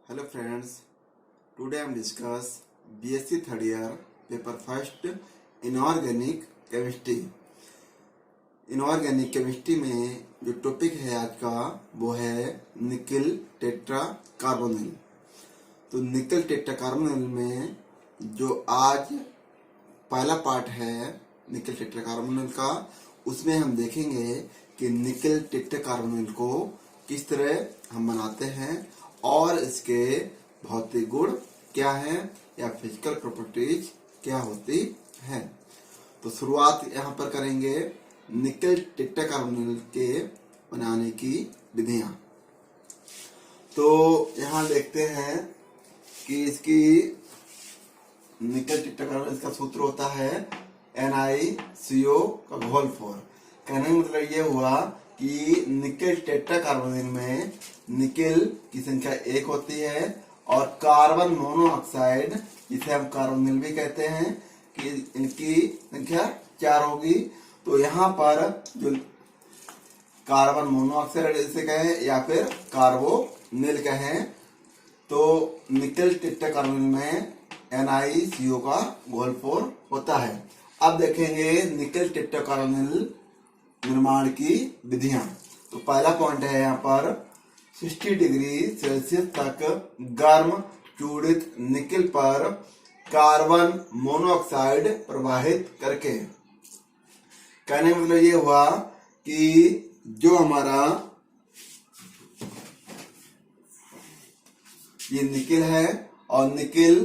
Hello friends, today I am discuss BSc third year paper first inorganic chemistry. Inorganic chemistry में जो topic है आज का वो है निकल टेट्रा कार्बोनिल। तो निकल टेट्रा कार्बोनिल में जो आज पहला पार्ट है निकल टेट्रा कार्बोनिल का, उसमें हम देखेंगे कि निकल टेट्रा कार्बोनिल को किस तरह हम बनाते हैं और इसके भौतिक गुण क्या हैं या फिजिकल प्रॉपर्टीज क्या होती हैं। तो शुरुआत यहाँ पर करेंगे निकल टेट्रा कार्बोनिल के बनाने की विधियां। तो यहाँ देखते हैं कि इसकी निकल टेट्रा कार्बोनिल का सूत्र होता है NiCO का होल 4। कहने का मतलब ये हुआ कि निकल टेट्रा कार्बोनिल में निकल की संख्या 1 होती है और कार्बन मोनोऑक्साइड जिसे हम कार्बोनिल भी कहते हैं कि इनकी संख्या 4 होगी। तो यहाँ पर जो कार्बन मोनोऑक्साइड इसे कहें या फिर कार्बोनिल कहें, तो निकल टेट्रा कार्बोनिल में NiCO का होल 4 होता है। अब देखेंगे निकल टेट्रा कार्बोनिल निर्माण की विधियां। तो पहला पॉइंट है यहाँ पर 60 डिग्री सेल्सियस तक गर्म चूड़ित निकल पर कार्बन मोनोऑक्साइड प्रवाहित करके। कहने का मतलब ये हुआ कि जो हमारा ये निकल है और निकल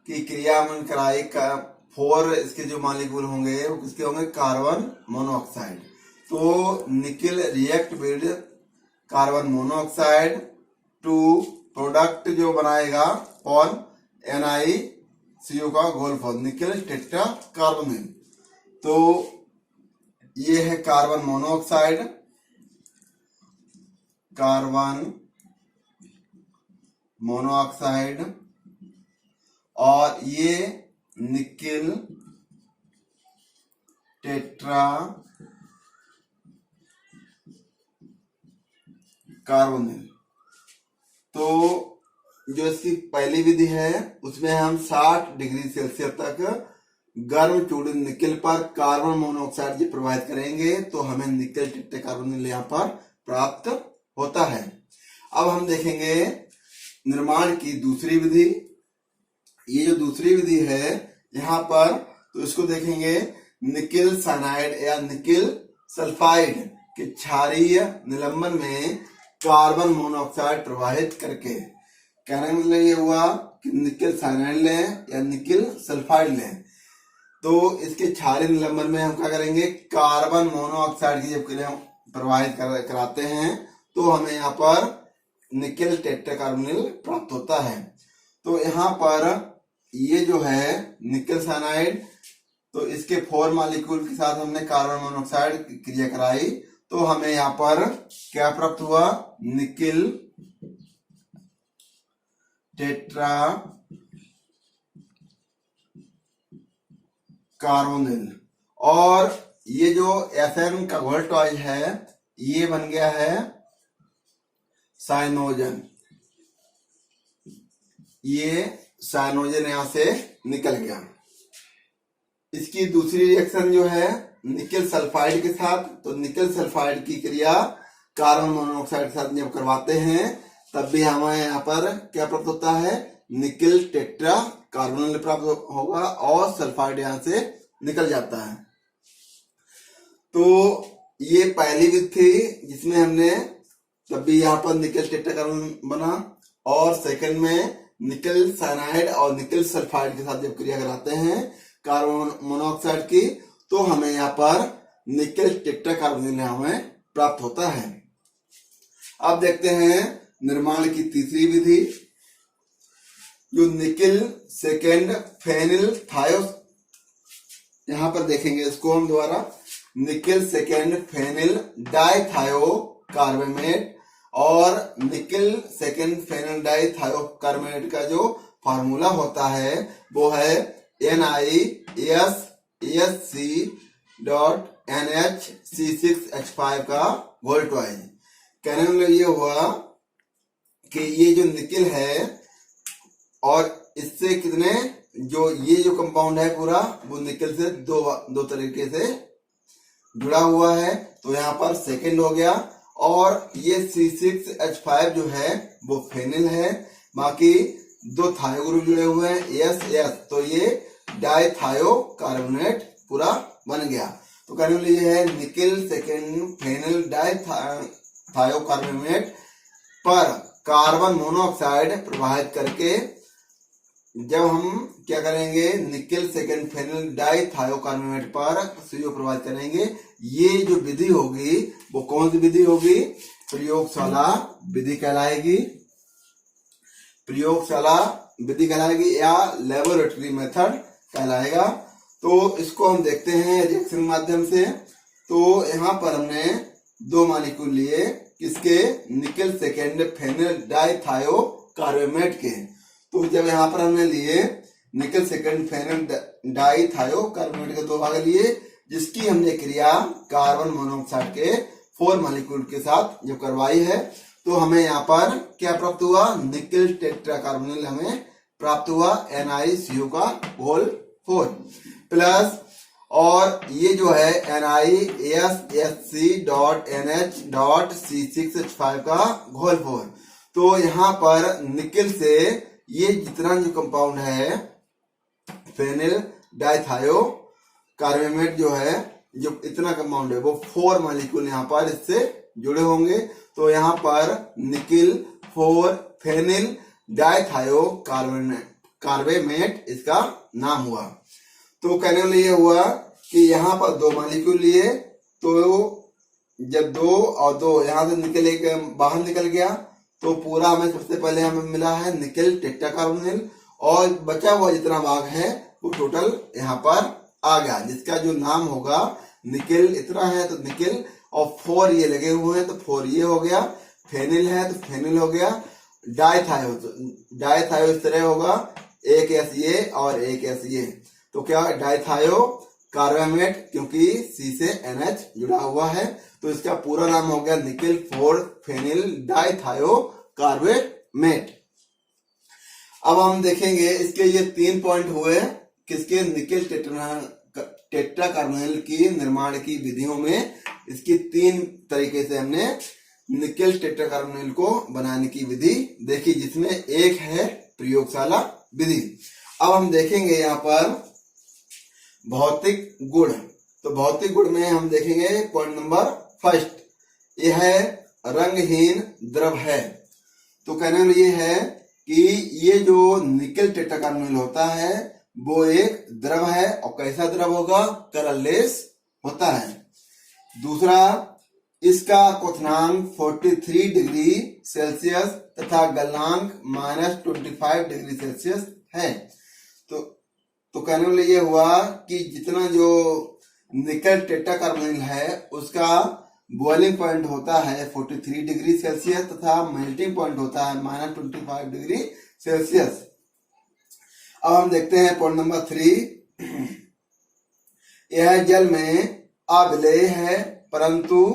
की क्रिया में कराई का 4 इसके जो मॉलिक्यूल होंगे वो किसके होंगे, कार्बन मोनोऑक्साइड। तो nickel react with carbon monoxide to product जो बनाएगा और NiCO का होल 4 निकल टेट्रा कार्बोनिल। तो ये है कार्बन मोनोऑक्साइड, कार्बन मोनोऑक्साइड, और ये निकल टेट्रा कार्बोनिल। तो जो इसकी पहली विधि है उसमें हम 60 डिग्री सेल्सियस तक गर्म चूड़ित निकल पर कार्बन मोनोऑक्साइड जी प्रवाहित करेंगे तो हमें निकल टेट्रा कार्बोनिल यहाँ पर प्राप्त होता है। अब हम देखेंगे निर्माण की दूसरी विधि। ये जो दूसरी विधि है यहाँ पर, तो इसको देखेंगे निकल साइनाइड या निकल सल्फाइड के क्षारीय निलंबन में कार्बन मोनोऑक्साइड प्रवाहित करके। कहने का मतलब ये हुआ कि निकल साइनाइड लें या निकल सल्फाइड लें, तो इसके क्षारीय निलंबन में हम क्या करेंगे, कार्बन मोनोऑक्साइड की जब क्रिया प्रवाहित कराते हैं तो हमें यहाँ पर निकल टेट्रा कार्बोनिल प्राप्त होता है। तो यहाँ पर ये जो है निकल साइनाइड, तो इसके 4 मॉलिक्यूल के साथ हमने कार्बन मोनोऑक्साइड की क्रिया कराई तो हमें यहाँ पर क्या प्राप्त हुआ, निकल टेट्रा कार्बोनिल। और ये जो FN का वोल्टेज है ये बन गया है साइनोजन। ये साइनोजन यहां से निकल गया। इसकी दूसरी रिएक्शन जो है निकल सल्फाइड के साथ, तो निकल सल्फाइड की क्रिया कार्बन मोनोऑक्साइड के साथ जब करवाते हैं तब भी हमें यहाँ पर क्या प्राप्त होता है, निकल टेट्रा कार्बोनिल प्राप्त होगा और सल्फाइड यहाँ से निकल जाता है। तो ये पहली विधि थी जिसमें हमने तब भी यहाँ पर निकल टेट्रा कार्बोनिल बना, और सेकंड में निकल साइनाइड और निकल सल्फाइड के साथ जब क्रिया कराते हैं कार्बन मोनोऑक्साइड की तो हमें यहाँ पर निकल टेट्रा कार्बोनिल हमें प्राप्त होता है। अब देखते हैं निर्माण की तीसरी विधि, जो निकल सेकेंड फेनिल थायो। यहाँ पर देखेंगे इसको हम द्वारा निकल सेकेंड फेनिल डाइथायो कार्बोनेट और निकल सेकेंड फेनिल डाइथायो कार्बोनेट का जो फार्मूला होता है वो है NiSC.NH C6H5 का वोल्टेज। कहने में ये हुआ कि ये जो निकिल है और इससे कितने जो ये जो कंपाउंड है पूरा वो निकिल से दो तरीके से जुड़ा हुआ है। तो यहाँ पर सेकेंड हो गया। और ये C6H5 जो है वो फेनिल है। बाकी दो थायो ग्रुप जुड़े हुए हैं S तो ये डाइथायो कार्बोनेट पूरा बन गया। तो कहने वाला ये है निकिल सेकेंड फेनिल डाइथायो कार्बोनेट पर कार्बन मोनोऑक्साइड प्रवाहित करके जब हम क्या करेंगे निकिल सेकेंड फेनिल डाइथायोकार्बोनेट पर CO प्रवाहित करेंगे, ये जो विधि होगी वो कौन सी विधि होगी? प्रयोगशाला विधि कहलाएगी। प्रयोगशाला विधि कहलाएगी या लेबोरेटरी मेथड कहलाएगा। तो इसको हम देखते हैं रिएक्शन माध्यम से। तो यहाँ पर हमने दो मॉलिक्यूल लिए किसके? निकिल सेकेंड फेनिल डाइथायोकार्बोनेट के। तो जब यहाँ पर हमने लिए निकिल सेकेंड फेनिल डाइथायोकार्बोनेट के दो भाग लिए, जिसकी हमने क्रिया कार्बन मोनोऑक्साइड के 4 मॉलिक्यूल के साथ जो करवाई है, तो हमें यहाँ पर क्या प्राप्त हुआ? निकिल टेट्राकार्बोनिल हमें प्राप्त हुआ NiCO का होल 4 प्लस, और ये जो है NiSSC.NH.C6H5 का होल 4। तो यहाँ पर निकिल से ये जितना जो कंपाउंड है फेनिल डाइथायो कार्बोनेट जो है, जो इतना कंपाउंड है वो 4 मॉलिक्यूल यहाँ पर इससे जुड़े होंगे। तो यहाँ पर निकिल 4 फेनिल डाइथायो कार्बोनेट इसका नाम हुआ। तो कहने वाला ये हुआ कि यहाँ पर दो मॉलिक्यूल लिए, तो जब 2 और 2 यहाँ से निकल एक बाहर निकल गया, तो पूरा हमें सबसे पहले हमें मिला है निकिल टेट्राकार्बोनिल, और बचा हुआ जितना भाग है वो टोटल यहाँ पर आ गया, जिसका जो नाम होगा निकिल इतना है तो निकिल, और 4 ये लगे हुए हैं तो 4 ये हो गया, फेनिल है तो फेनिल हो गया, डाइथायो तो डाइथायो इस तरह होगा, एक S ये और एक S ये, तो क्या डाइथायो कार्बोनेट, क्योंकि C से NH जुड़ा हुआ है तो इसका पूरा नाम हो गया निकिल 4 फेनिल डाइथायो कार्बोनेट। अब हम देखेंगे इसके ये 3 पॉइंट हुए किसके? निकिल टेट्राकार्बोनिल की निर्माण की विधियों में इसकी 3 तरीके से हमने निकिल टेट्राकार्बोनिल को बनाने की विधि देखी, जिसमें एक है प्रयोगशाला विधि। अब हम देखेंगे यहाँ पर भौतिक गुण। तो भौतिक गुण में हम देखेंगे पॉइंट नंबर 1, यह है रंगहीन द्रव है। तो कहने वाला ये है कि ये जो निकिल टेट्राकार्बोनिल होता है वो एक द्रव है, और कैसा द्रव होगा? कलरलेस होता है। दूसरा, इसका क्वथनांक 43 डिग्री सेल्सियस तथा गलनांक -25 डिग्री सेल्सियस है। तो कहने वाला ये हुआ कि जितना जो निकिल टेट्राकार्बोनिल है उसका बॉइलिंग पॉइंट होता है 43 डिग्री सेल्सियस तथा मेल्टिंग पॉइंट होता है -25 डिग्री सेल्सियस। अब हम देखते हैं पॉइंट नंबर 3, यह जल में अविलेय है परंतु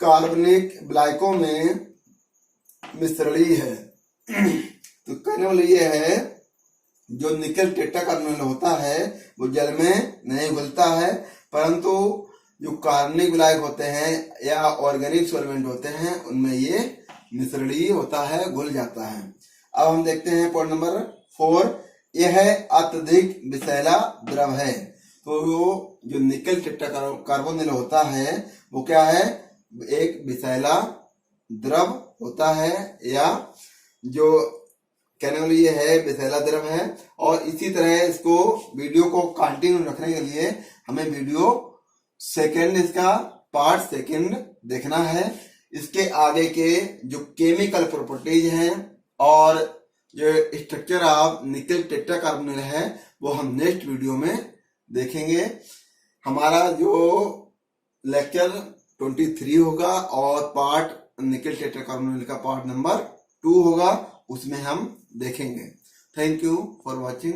कार्बनिक विलायकों में मिश्रणीय है। तो कहने वाला ये है जो निकिल टेट्राकार्बोनिल होता है वो जल में नहीं घुलता है, परंतु जो कार्बनिक विलायक होते हैं या ऑर्गेनिक सॉल्वेंट होते हैं उनमें ये मिश्रणीय होता है, घुल जाता है। अब हम देखते हैं पॉइंट नंबर 4, यह अत्यधिक विषैला द्रव है। तो वो जो निकिल टेट्राकार्बोनिल होता है वो क्या है? एक विषैला द्रव होता है, या जो कहने वाली ये है विषैला द्रव है। और इसी तरह इसको वीडियो को कंटिन्यू रखने के लिए हमें वीडियो सेकंड इसका पार्ट सेकंड देखना है। इसके आगे के जो केमिकल प्रॉपर्टीज हैं और जो स्ट्रक्चर ऑफ निकिल टेट्राकार्बोनिल है वो हम नेक्स्ट वीडियो में देखेंगे। हमारा जो लेक्चर 23 होगा और पार्ट निकिल टेट्राकार्बोनिल का पार्ट नंबर 2 होगा, उसमें हम देखेंगे। Thank you for watching.